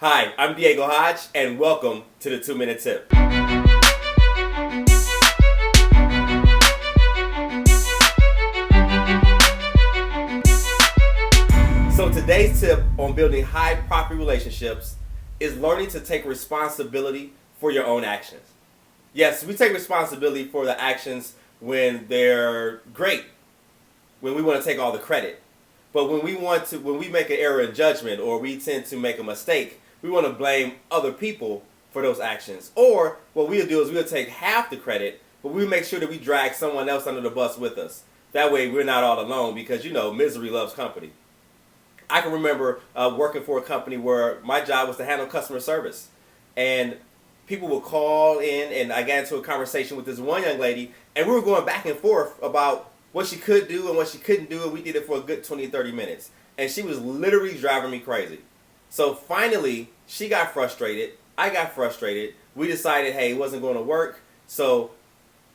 Hi, I'm Diego Hodge, and welcome to the 2-Minute Tip. So today's tip on building high profit relationships is learning to take responsibility for your own actions. Yes, we take responsibility for the actions when they're great, when we want to take all the credit. But when we make an error in judgment or we tend to make a mistake, we want to blame other people for those actions. Or what we'll do is we'll take half the credit, but we make sure that we drag someone else under the bus with us. That way we're not all alone because, misery loves company. I can remember working for a company where my job was to handle customer service. And people would call in, and I got into a conversation with this one young lady, and we were going back and forth about what she could do and what she couldn't do, and we did it for a good 20, 30 minutes. And she was literally driving me crazy. So finally, she got frustrated. I got frustrated. We decided, hey, it wasn't going to work. So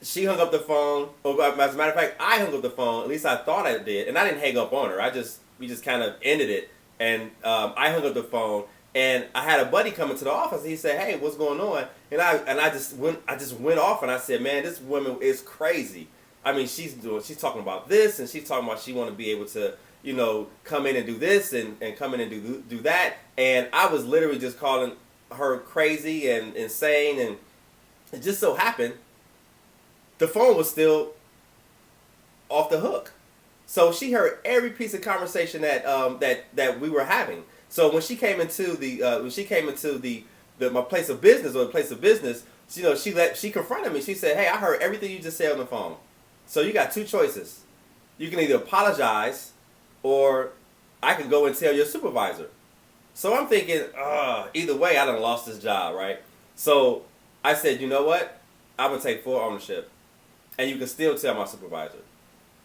she hung up the phone. As a matter of fact, I hung up the phone. At least I thought I did. And I didn't hang up on her. We just kind of ended it. And I hung up the phone. And I had a buddy come into the office. And he said, hey, what's going on? And I just went off. And I said, man, this woman is crazy. I mean, she's talking about this, and she's talking about she want to be able to, come in and do this and come in and do that. And I was literally just calling her crazy and insane. And it just so happened the phone was still off the hook. So she heard every piece of conversation that we were having. So when she came into my place of business or the place of business, she confronted me. She said, "Hey, I heard everything you just said on the phone. So you got two choices. You can either apologize, or I can go and tell your supervisor." So I'm thinking, either way, I done lost this job, right? So I said, you know what? I'm gonna take full ownership, and you can still tell my supervisor.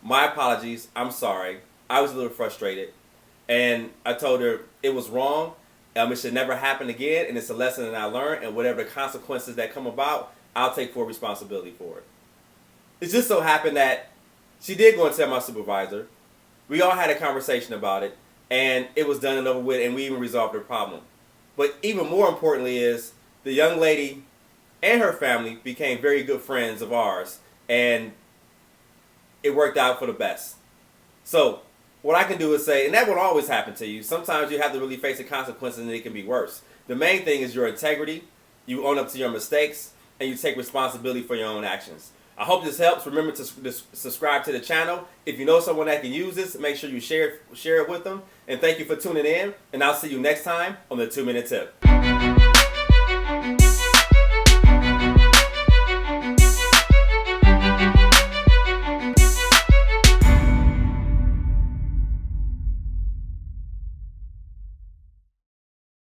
My apologies. I'm sorry. I was a little frustrated, and I told her it was wrong. It should never happen again, and it's a lesson that I learned. And whatever the consequences that come about, I'll take full responsibility for it. It just so happened that she did go and tell my supervisor. We all had a conversation about it, and it was done and over with, and we even resolved the problem. But even more importantly is the young lady and her family became very good friends of ours, and it worked out for the best. So what I can do is say, and that won't always happen to you. Sometimes you have to really face the consequences, and it can be worse. The main thing is your integrity. You own up to your mistakes, and you take responsibility for your own actions. I hope this helps. Remember to subscribe to the channel. If you know someone that can use this, make sure you share it with them. And thank you for tuning in. And I'll see you next time on the 2-Minute Tip.